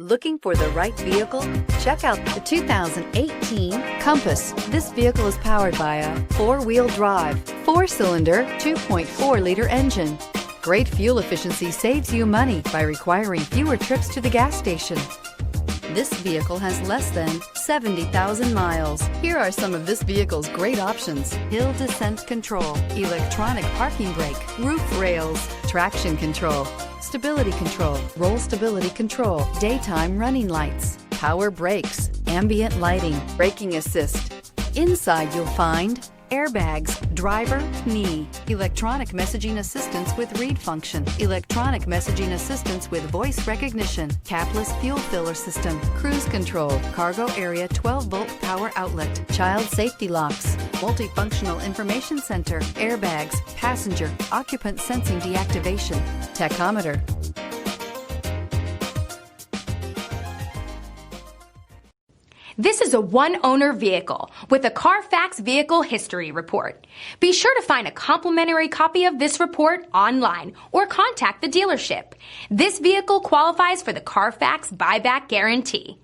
Looking for the right vehicle? Check out the 2018 Compass. This vehicle is powered by a 4-wheel drive, 4-cylinder, 2.4-liter engine. Great fuel efficiency saves you money by requiring fewer trips to the gas station. This vehicle has less than 70,000 miles. Here are some of this vehicle's great options: hill descent control, electronic parking brake, roof rails, traction control, stability control, roll stability control, daytime running lights, power brakes, ambient lighting, braking assist. Inside you'll find airbags, driver, knee, electronic messaging assistance with read function, electronic messaging assistance with voice recognition, capless fuel filler system, cruise control, cargo area 12-volt power outlet, child safety locks, multifunctional information center, airbags, passenger, occupant sensing deactivation, tachometer. This is a one-owner vehicle with a Carfax Vehicle History Report. Be sure to find a complimentary copy of this report online or contact the dealership. This vehicle qualifies for the Carfax Buyback Guarantee.